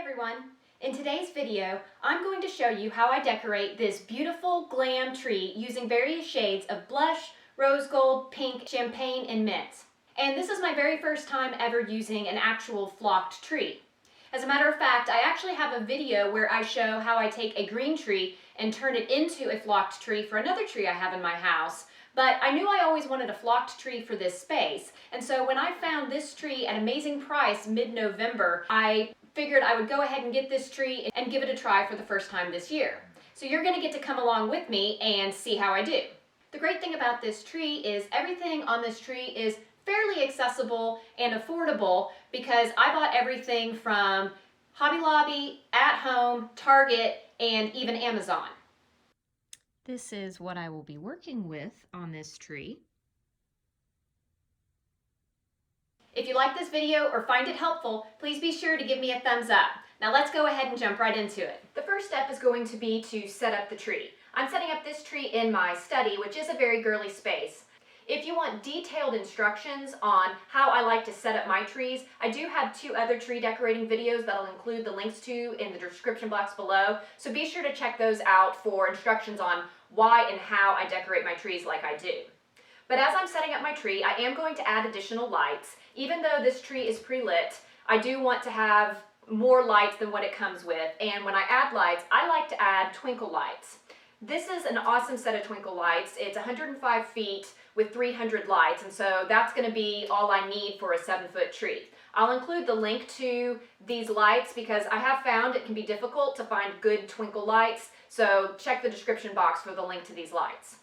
everyone! In today's video, I'm going to show you how I decorate this beautiful glam tree using various shades of blush, rose gold, pink, champagne, and mint. And this is my very first time ever using an actual flocked tree. As a matter of fact, I actually have a video where I show how I take a green tree and turn it into a flocked tree for another tree I have in my house. But I knew I always wanted a flocked tree for this space, and so when I found this tree at an amazing price mid-November, I figured I would go ahead and get this tree and give it a try for the first time this year. So you're going to get to come along with me and see how I do. The great thing about this tree is everything on this tree is fairly accessible and affordable because I bought everything from Hobby Lobby, At Home, Target, and even Amazon. This is what I will be working with on this tree. If you like this video or find it helpful, please be sure to give me a thumbs up. Now let's go ahead and jump right into it. The first step is going to be to set up the tree. I'm setting up this tree in my study, which is a very girly space. If you want detailed instructions on how I like to set up my trees, I do have 2 other tree decorating videos that I'll include the links to in the description box below, so be sure to check those out for instructions on why and how I decorate my trees like I do. But as I'm setting up my tree, I am going to add additional lights. Even though this tree is pre-lit, I do want to have more lights than what it comes with, and when I add lights, I like to add twinkle lights. This is an awesome set of twinkle lights. It's 105 feet with 300 lights, and so that's going to be all I need for a 7-foot tree. I'll include the link to these lights because I have found it can be difficult to find good twinkle lights, so check the description box for the link to these lights.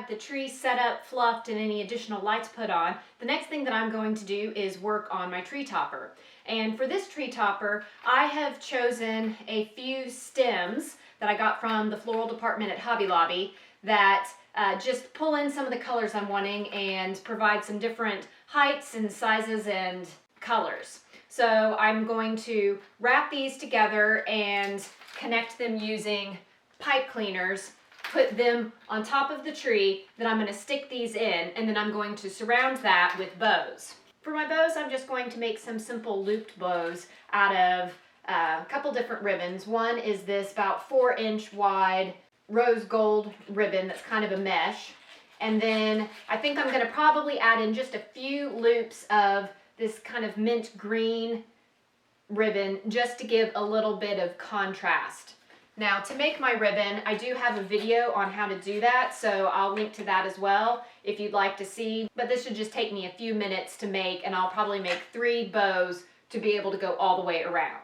The tree set up, fluffed, and any additional lights put on, the next thing that I'm going to do is work on my tree topper. And for this tree topper, I have chosen a few stems that I got from the floral department at Hobby Lobby that just pull in some of the colors I'm wanting and provide some different heights and sizes and colors. So I'm going to wrap these together and connect them using pipe cleaners, put them on top of the tree, then I'm going to stick these in, and then I'm going to surround that with bows. For my bows, I'm just going to make some simple looped bows out of a couple different ribbons. One is this about 4-inch wide rose gold ribbon that's kind of a mesh, and then I think I'm going to probably add in just a few loops of this kind of mint green ribbon just to give a little bit of contrast. Now, to make my ribbon, I do have a video on how to do that, so I'll link to that as well if you'd like to see. But this should just take me a few minutes to make, and I'll probably make 3 bows to be able to go all the way around.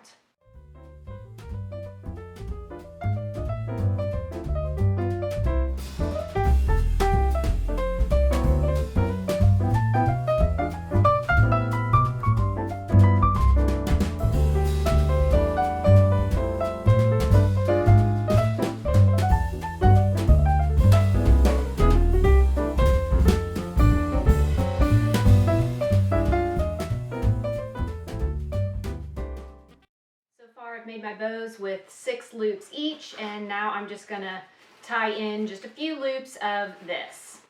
I've made my bows with 6 loops each, and now I'm just going to tie in just a few loops of this.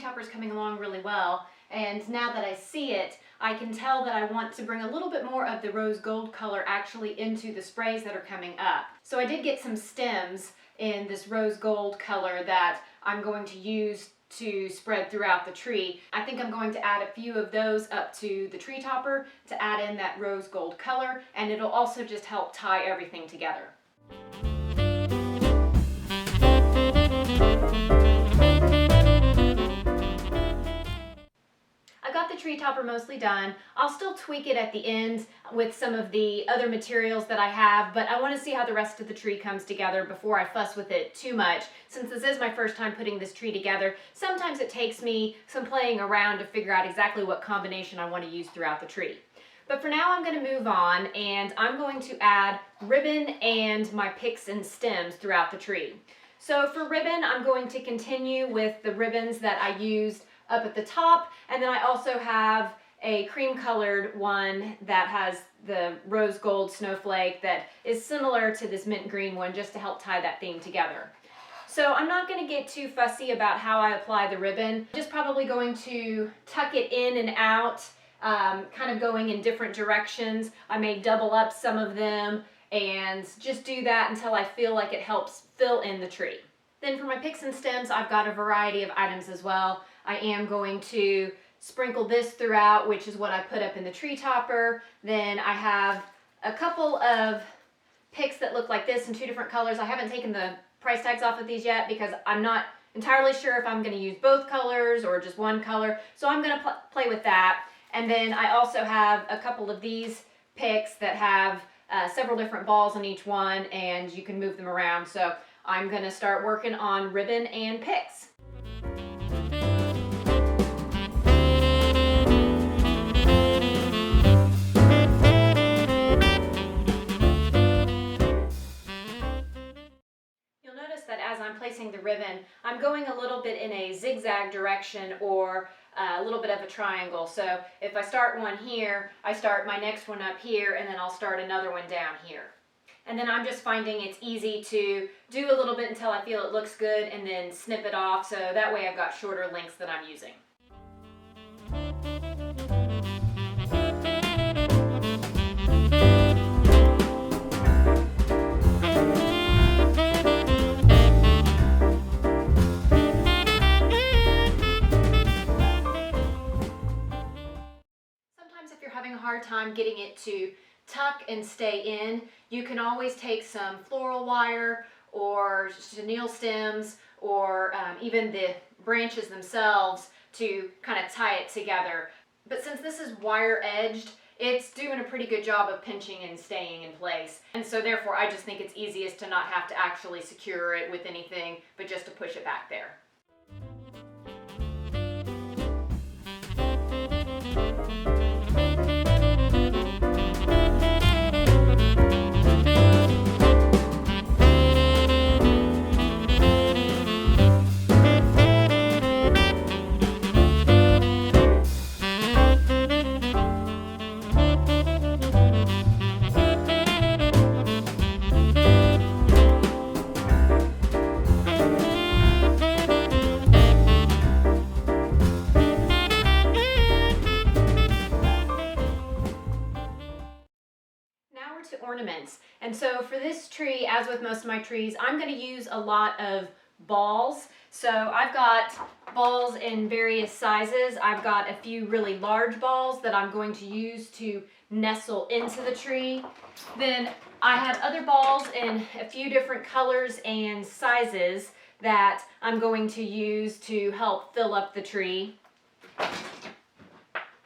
topper is coming along really well, and now that I see it, I can tell that I want to bring a little bit more of the rose gold color actually into the sprays that are coming up. So I did get some stems in this rose gold color that I'm going to use to spread throughout the tree. I think I'm going to add a few of those up to the tree topper to add in that rose gold color, and it'll also just help tie everything together. I got the tree topper mostly done. I'll still tweak it at the end with some of the other materials that I have, but I want to see how the rest of the tree comes together before I fuss with it too much. Since this is my first time putting this tree together, sometimes it takes me some playing around to figure out exactly what combination I want to use throughout the tree. But for now I'm going to move on, and I'm going to add ribbon and my picks and stems throughout the tree. So for ribbon, I'm going to continue with the ribbons that I used up at the top, and then I also have a cream colored one that has the rose gold snowflake that is similar to this mint green one, just to help tie that theme together. So I'm not going to get too fussy about how I apply the ribbon, just probably going to tuck it in and out, kind of going in different directions. I may double up some of them and just do that until I feel like it helps fill in the tree. Then for my picks and stems, I've got a variety of items as well. I am going to sprinkle this throughout, which is what I put up in the tree topper. Then I have a couple of picks that look like this in two different colors. I haven't taken the price tags off of these yet because I'm not entirely sure if I'm going to use both colors or just one color. So I'm going to play with that. And then I also have a couple of these picks that have several different balls in each one, and you can move them around. So I'm going to start working on ribbon and picks. You'll notice that as I'm placing the ribbon, I'm going a little bit in a zigzag direction or a little bit of a triangle. So if I start one here, I start my next one up here, and then I'll start another one down here. And then I'm just finding it's easy to do a little bit until I feel it looks good and then snip it off, so that way I've got shorter lengths that I'm using. Sometimes if you're having a hard time getting it to tuck and stay in, you can always take some floral wire or chenille stems or even the branches themselves to kind of tie it together. But since this is wire edged, it's doing a pretty good job of pinching and staying in place. And so therefore I just think it's easiest to not have to actually secure it with anything, but just to push it back there. To ornaments. And so for this tree, as with most of my trees, I'm going to use a lot of balls. So I've got balls in various sizes. I've got a few really large balls that I'm going to use to nestle into the tree. Then I have other balls in a few different colors and sizes that I'm going to use to help fill up the tree.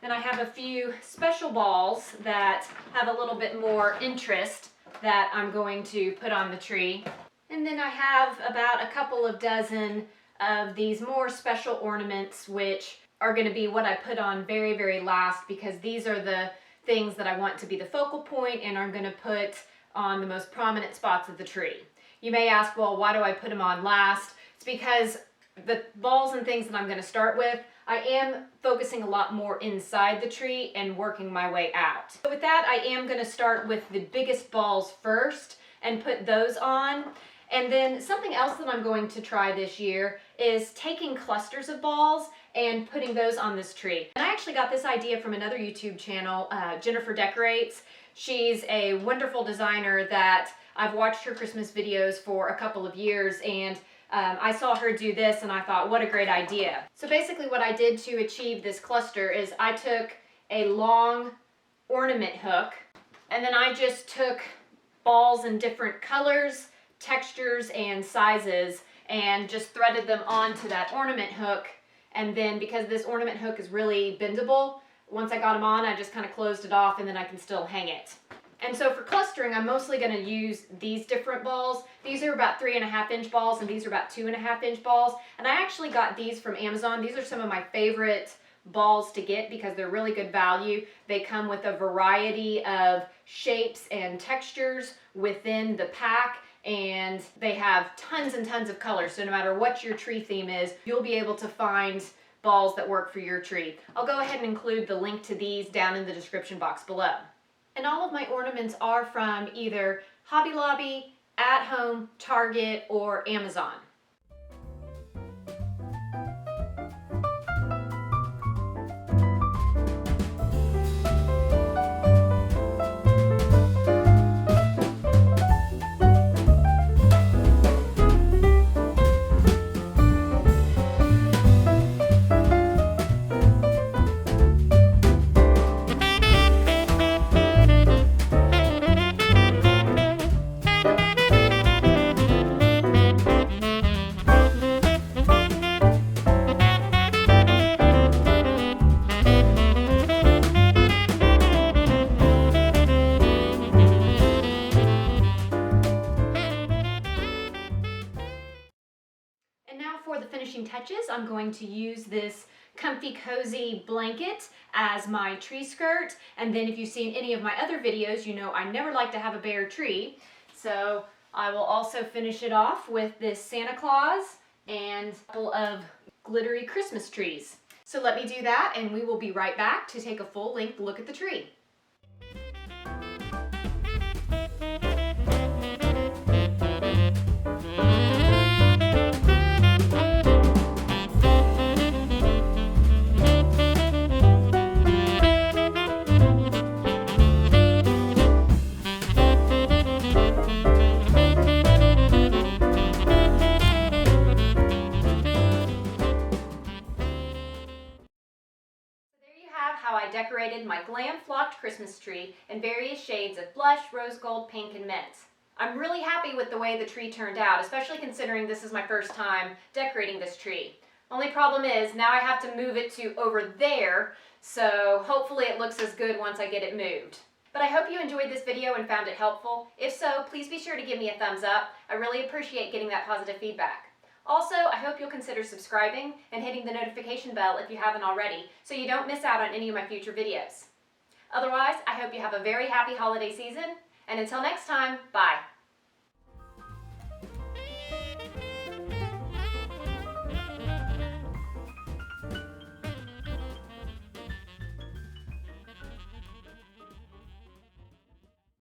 Then I have a few special balls that have a little bit more interest that I'm going to put on the tree. And then I have about a couple of dozen of these more special ornaments, which are going to be what I put on very, very last, because these are the things that I want to be the focal point and I'm going to put on the most prominent spots of the tree. You may ask, well, why do I put them on last? It's because the balls and things that I'm going to start with, I am focusing a lot more inside the tree and working my way out. So with that, I am going to start with the biggest balls first and put those on. And then something else that I'm going to try this year is taking clusters of balls and putting those on this tree. And I actually got this idea from another YouTube channel, Jennifer Decorates. She's a wonderful designer that I've watched her Christmas videos for a couple of years, and I saw her do this and I thought, what a great idea. So basically what I did to achieve this cluster is I took a long ornament hook, and then I just took balls in different colors, textures, and sizes, and just threaded them onto that ornament hook. And then because this ornament hook is really bendable, once I got them on, I just kind of closed it off, and then I can still hang it. And so for clustering, I'm mostly going to use these different balls. These are about 3.5-inch balls, and these are about 2.5-inch balls. And I actually got these from Amazon. These are some of my favorite balls to get because they're really good value. They come with a variety of shapes and textures within the pack, and they have tons and tons of colors. So no matter what your tree theme is, you'll be able to find balls that work for your tree. I'll go ahead and include the link to these down in the description box below. And all of my ornaments are from either Hobby Lobby, At Home, Target, or Amazon. And now for the finishing touches, I'm going to use this comfy cozy blanket as my tree skirt. And then if you've seen any of my other videos, you know I never like to have a bare tree. So I will also finish it off with this Santa Claus and a couple of glittery Christmas trees. So let me do that, and we will be right back to take a full-length look at the tree. How I decorated my GLAM flocked Christmas tree in various shades of blush, rose gold, pink, and mint. I'm really happy with the way the tree turned out, especially considering this is my first time decorating this tree. Only problem is now I have to move it to over there, so hopefully it looks as good once I get it moved. But I hope you enjoyed this video and found it helpful. If so, please be sure to give me a thumbs up. I really appreciate getting that positive feedback. Also, I hope you'll consider subscribing and hitting the notification bell if you haven't already, so you don't miss out on any of my future videos. Otherwise, I hope you have a very happy holiday season, and until next time, bye!